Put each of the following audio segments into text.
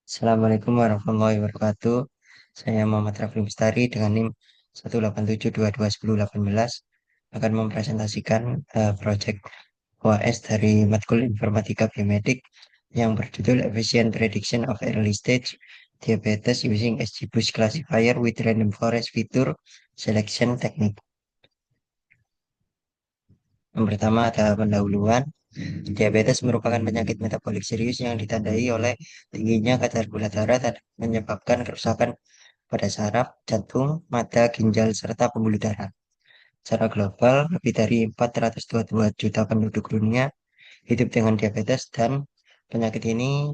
Assalamualaikum warahmatullahi wabarakatuh. Saya Muhammad Rafli Mustari dengan NIM 187221018 akan mempresentasikan proyek UAS dari matkul Informatika Biomedik yang berjudul Efficient Prediction of Early Stage Diabetes Using XGBoost Classifier with Random Forest Feature Selection Technique. Yang pertama ada pendahuluan. Diabetes merupakan penyakit metabolik serius yang ditandai oleh tingginya kadar gula darah dan menyebabkan kerusakan pada saraf, jantung, mata, ginjal, serta pembuluh darah. Secara global, lebih dari 422 juta penduduk dunia hidup dengan diabetes dan penyakit ini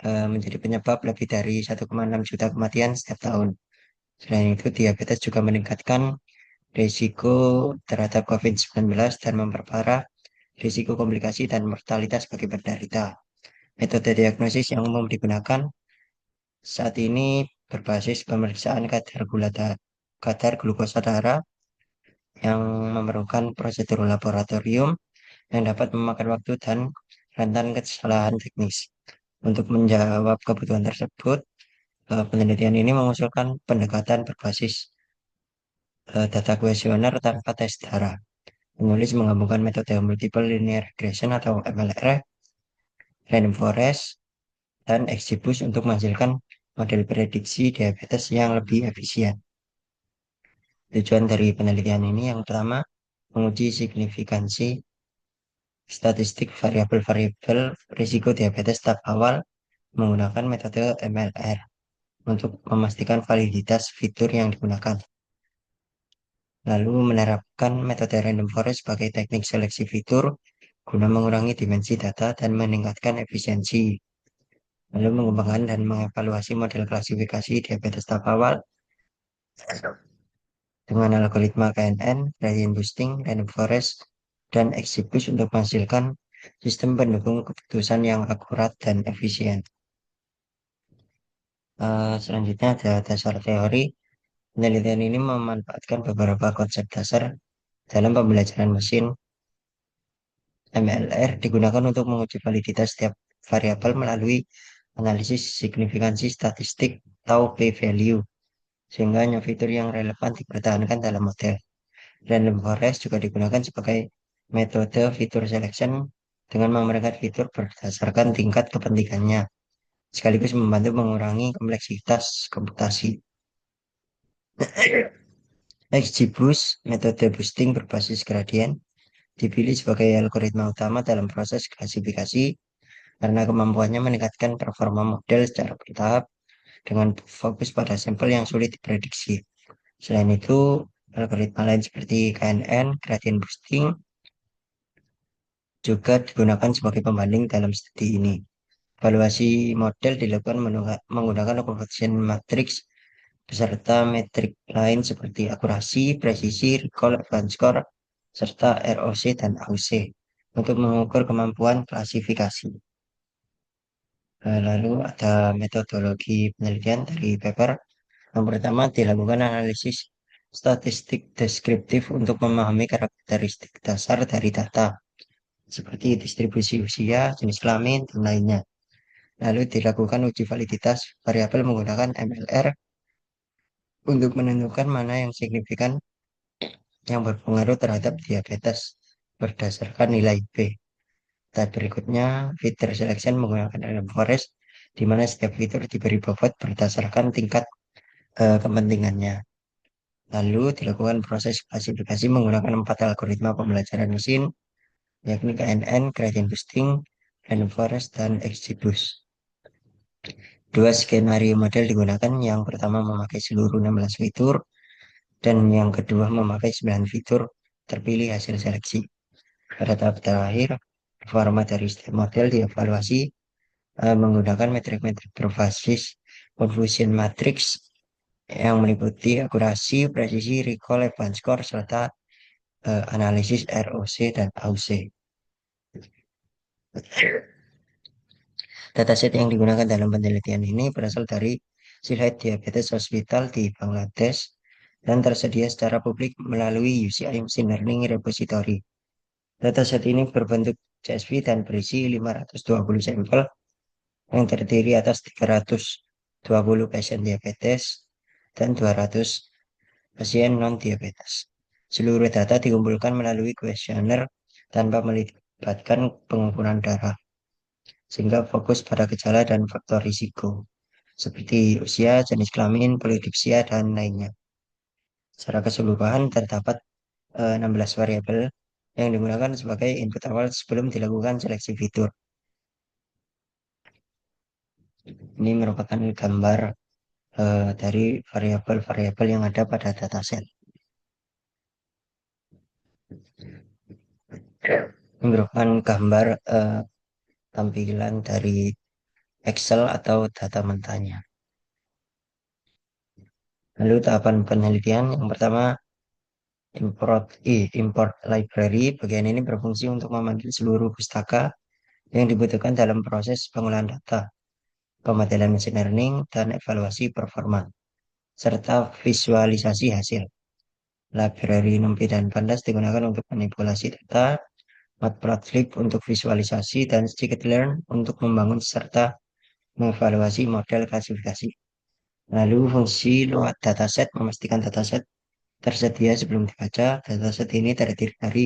menjadi penyebab lebih dari 1,6 juta kematian setiap tahun. Selain itu, diabetes juga meningkatkan risiko terhadap COVID-19 dan memperparah risiko komplikasi dan mortalitas bagi penderita. Metode diagnosis yang umum digunakan saat ini berbasis pemeriksaan kadar glukosa darah yang memerlukan prosedur laboratorium yang dapat memakan waktu dan rentan kesalahan teknis. Untuk menjawab kebutuhan tersebut, penelitian ini mengusulkan pendekatan berbasis data kuesioner tanpa tes darah. Penulis menggabungkan metode multiple linear regression atau MLR, random forest, dan XGBoost untuk menghasilkan model prediksi diabetes yang lebih efisien. Tujuan dari penelitian ini yang pertama, menguji signifikansi statistik variabel-variabel risiko diabetes tahap awal menggunakan metode MLR untuk memastikan validitas fitur yang digunakan. Lalu menerapkan metode random forest sebagai teknik seleksi fitur guna mengurangi dimensi data dan meningkatkan efisiensi. Lalu mengembangkan dan mengevaluasi model klasifikasi diabetes tahap awal dengan algoritma KNN, gradient boosting, random forest, dan XGBoost untuk menghasilkan sistem pendukung keputusan yang akurat dan efisien. Selanjutnya ada dasar teori. Penelitian ini memanfaatkan beberapa konsep dasar dalam pembelajaran mesin. MLR digunakan untuk menguji validitas setiap variabel melalui analisis signifikansi statistik atau p-value, sehingga hanya fitur yang relevan dipertahankan dalam model. Random forest juga digunakan sebagai metode fitur selection dengan memerankan fitur berdasarkan tingkat kepentingannya, sekaligus membantu mengurangi kompleksitas komputasi. XGBoost, metode boosting berbasis gradien, dipilih sebagai algoritma utama dalam proses klasifikasi karena kemampuannya meningkatkan performa model secara bertahap dengan fokus pada sampel yang sulit diprediksi. Selain itu, algoritma lain seperti KNN, gradient boosting, juga digunakan sebagai pembanding dalam studi ini. Evaluasi model dilakukan menggunakan conversion matrix beserta metrik lain seperti akurasi, presisi, recall, advanced score, serta ROC dan AUC untuk mengukur kemampuan klasifikasi. Lalu ada metodologi penelitian dari paper. Yang pertama dilakukan analisis statistik deskriptif untuk memahami karakteristik dasar dari data, seperti distribusi usia, jenis kelamin, dan lainnya. Lalu dilakukan uji validitas variabel menggunakan MLR untuk menentukan mana yang signifikan yang berpengaruh terhadap diabetes berdasarkan nilai B. Dan berikutnya, fitur selection menggunakan random forest, di mana setiap fitur diberi bobot berdasarkan tingkat kepentingannya. Lalu dilakukan proses klasifikasi menggunakan 4 algoritma pembelajaran mesin, yakni KNN, gradient boosting, random forest, dan XGBoost. Dua skenario model digunakan, yang pertama memakai seluruh 16 fitur, dan yang kedua memakai 9 fitur terpilih hasil seleksi. Pada tahap terakhir, performa dari setiap model dievaluasi menggunakan metrik-metrik berbasis confusion matrix yang meliputi akurasi, presisi, recall, advanced score, serta analisis ROC dan AUC. Dataset yang digunakan dalam penelitian ini berasal dari Sylhet Diabetes Hospital di Bangladesh dan tersedia secara publik melalui UCI Machine Learning Repository. Dataset ini berbentuk CSV dan berisi 520 sampel yang terdiri atas 320 pasien diabetes dan 200 pasien non-diabetes. Seluruh data dikumpulkan melalui kuesioner tanpa melibatkan pengukuran darah, sehingga fokus pada gejala dan faktor risiko, seperti usia, jenis kelamin, polidipsia, dan lainnya. Secara keseluruhan terdapat 16 variabel yang digunakan sebagai input awal sebelum dilakukan seleksi fitur. Ini merupakan gambar dari variabel-variabel yang ada pada dataset. Ini merupakan gambar tampilan dari Excel atau data mentahnya. Lalu tahapan penelitian yang pertama, import library. Bagian ini berfungsi untuk memanggil seluruh pustaka yang dibutuhkan dalam proses pengolahan data, pemodelan machine learning, dan evaluasi performa, serta visualisasi hasil. Library NumPy dan Pandas digunakan untuk manipulasi data, Matplotlib untuk visualisasi, dan scikit-learn untuk membangun serta mengevaluasi model klasifikasi. Lalu fungsi load dataset memastikan dataset tersedia sebelum dibaca. Dataset ini terdiri dari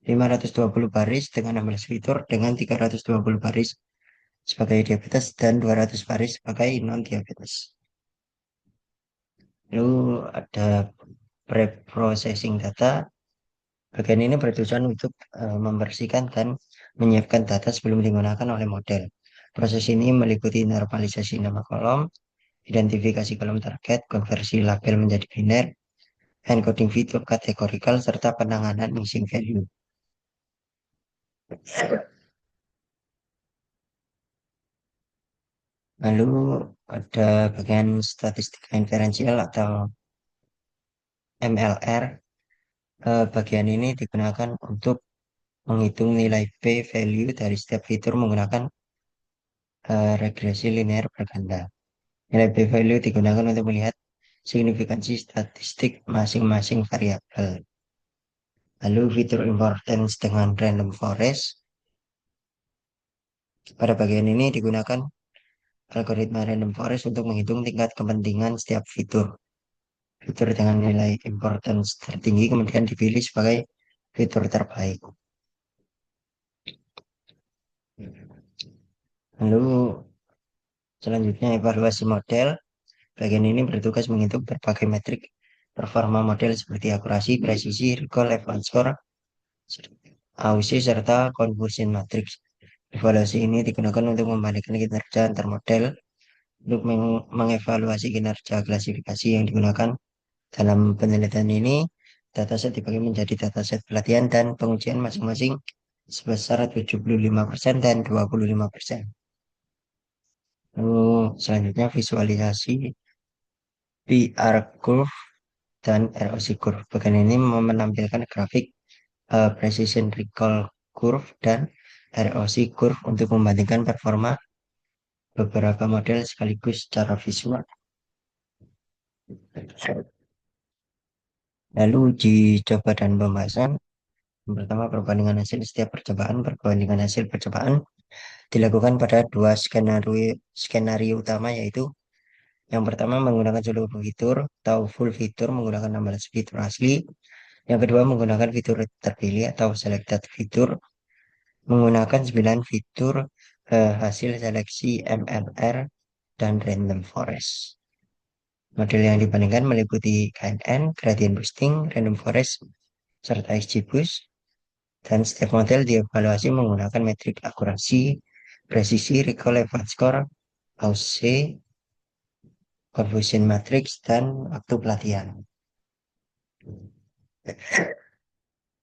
520 baris dengan 16 fitur dengan 320 baris sebagai diabetes dan 200 baris sebagai non-diabetes. Lalu ada pre-processing data. Bagian ini bertujuan untuk membersihkan dan menyiapkan data sebelum digunakan oleh model. Proses ini meliputi normalisasi nama kolom, identifikasi kolom target, konversi label menjadi biner, encoding fitur kategorikal, serta penanganan missing value. Lalu ada bagian statistika inferensial atau MLR. Bagian ini digunakan untuk menghitung nilai p-value dari setiap fitur menggunakan regresi linear berganda. Nilai p-value digunakan untuk melihat signifikansi statistik masing-masing variabel. Lalu fitur importance dengan random forest. Pada bagian ini digunakan algoritma random forest untuk menghitung tingkat kepentingan setiap fitur. Fitur dengan nilai importance tertinggi kemudian dipilih sebagai fitur terbaik. Lalu selanjutnya evaluasi model. Bagian ini bertugas menghitung berbagai metrik performa model seperti akurasi, presisi, recall, advanced score, AUC, serta conversion matrix. Evaluasi ini digunakan untuk membandingkan kinerja antar model untuk mengevaluasi kinerja klasifikasi yang digunakan. Dalam penelitian ini, dataset dibagi menjadi dataset pelatihan dan pengujian masing-masing sebesar 75% dan 25%. Lalu selanjutnya visualisasi PR curve dan ROC curve. Bagian ini menampilkan grafik precision recall curve dan ROC curve untuk membandingkan performa beberapa model sekaligus secara visual. Lalu uji coba dan pembahasan. Yang pertama, perbandingan hasil setiap percobaan. Perbandingan hasil percobaan dilakukan pada dua skenario utama, yaitu yang pertama menggunakan seluruh fitur atau full fitur menggunakan 16 fitur asli. Yang kedua menggunakan fitur terpilih atau selected fitur menggunakan 9 fitur hasil seleksi MLR dan random forest. Model yang dibandingkan meliputi KNN, gradient boosting, random forest, serta XGBoost. Dan setiap model dievaluasi menggunakan metrik akurasi, presisi, recall, advanced score, AUC, confusion matrix, dan waktu pelatihan.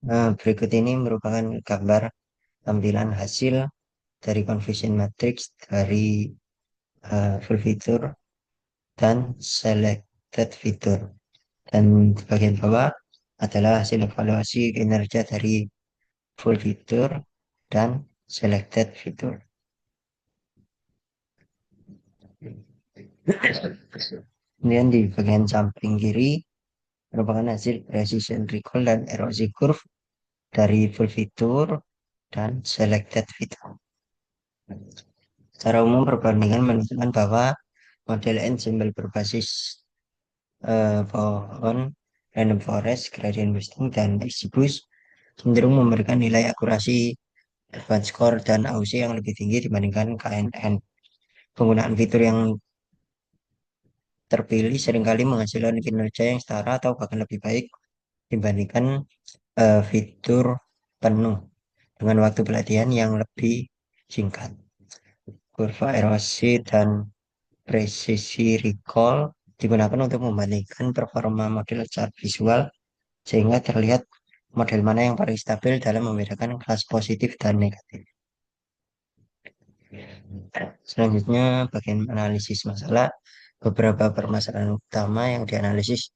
Nah, berikut ini merupakan gambar tampilan hasil dari confusion matrix dari full fitur dan selected fitur. Dan di bagian bawah adalah hasil evaluasi kinerja dari full fitur dan selected fitur. Kemudian di bagian samping kiri merupakan hasil precision recall dan erosi curve dari full fitur dan selected fitur. Secara umum perbandingan menunjukkan bahwa model ensemble berbasis pohon, random forest, gradient boosting, dan XGBoost cenderung memberikan nilai akurasi advanced score dan AUC yang lebih tinggi dibandingkan KNN. Penggunaan fitur yang terpilih seringkali menghasilkan kinerja yang setara atau bahkan lebih baik dibandingkan fitur penuh dengan waktu pelatihan yang lebih singkat. Kurva erosi dan presisi recall digunakan untuk membandingkan performa model secara visual sehingga terlihat model mana yang paling stabil dalam membedakan kelas positif dan negatif. Selanjutnya, bagian analisis masalah. Beberapa permasalahan utama yang dianalisis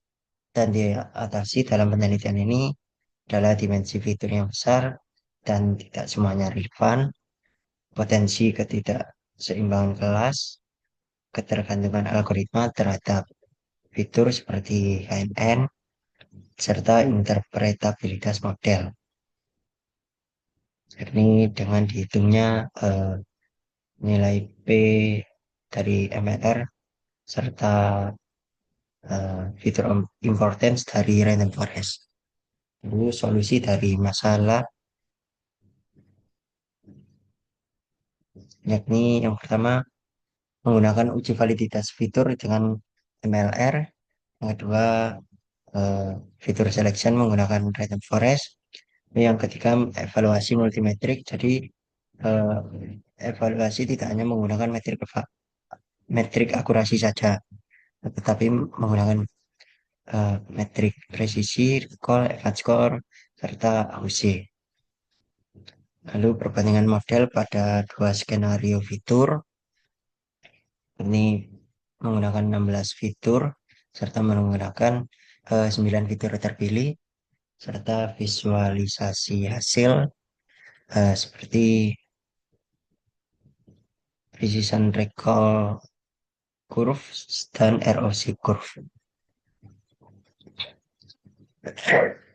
dan diatasi dalam penelitian ini adalah dimensi fitur yang besar dan tidak semuanya relevan, potensi ketidakseimbangan kelas, ketergantungan algoritma terhadap fitur seperti KNN, serta interpretabilitas model. Ini dengan dihitungnya nilai P dari MLR serta fitur importance dari random forest. Lalu solusi dari masalah yakni yang pertama menggunakan uji validitas fitur dengan MLR, yang kedua fitur selection menggunakan random forest, yang ketiga evaluasi multimetrik. Jadi eh, evaluasi tidak hanya menggunakan metrik akurasi saja, tetapi menggunakan metrik presisi, recall, advanced score, serta AUC. Lalu perbandingan model pada dua skenario fitur, ini menggunakan 16 fitur, serta menggunakan 9 fitur terpilih, serta visualisasi hasil seperti precision recall curve dan ROC curve.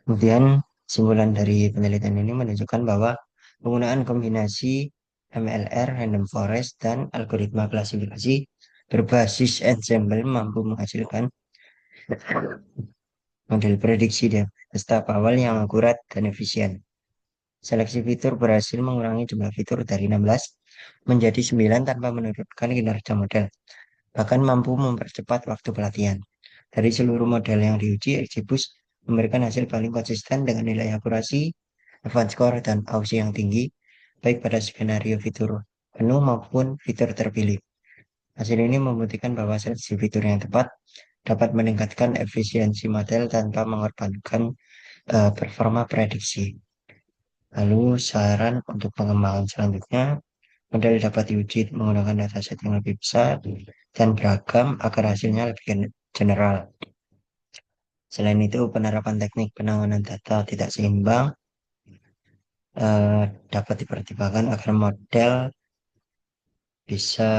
Kemudian kesimpulan dari penelitian ini menunjukkan bahwa penggunaan kombinasi MLR, random forest, dan algoritma klasifikasi berbasis ensemble mampu menghasilkan model prediksi dan tahap awal yang akurat dan efisien. Seleksi fitur berhasil mengurangi jumlah fitur dari 16 menjadi 9 tanpa menurunkan kinerja model, bahkan mampu mempercepat waktu pelatihan. Dari seluruh model yang diuji, XGBoost memberikan hasil paling konsisten dengan nilai akurasi, advanced score, dan AUC yang tinggi, baik pada skenario fitur penuh maupun fitur terpilih. Hasil ini membuktikan bahwa seleksi fitur yang tepat dapat meningkatkan efisiensi model tanpa mengorbankan performa prediksi. Lalu saran untuk pengembangan selanjutnya, model dapat diuji menggunakan dataset yang lebih besar dan beragam agar hasilnya lebih general. Selain itu, penerapan teknik penanganan data tidak seimbang eh, dapat dipertimbangkan agar model bisa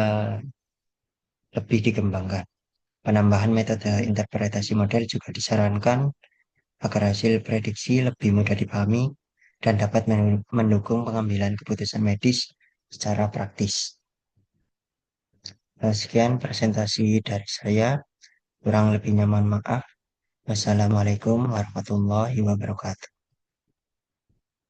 lebih dikembangkan. Penambahan metode interpretasi model juga disarankan agar hasil prediksi lebih mudah dipahami dan dapat mendukung pengambilan keputusan medis secara praktis. Sekian presentasi dari saya. Kurang lebihnya mohon maaf. Wassalamualaikum warahmatullahi wabarakatuh.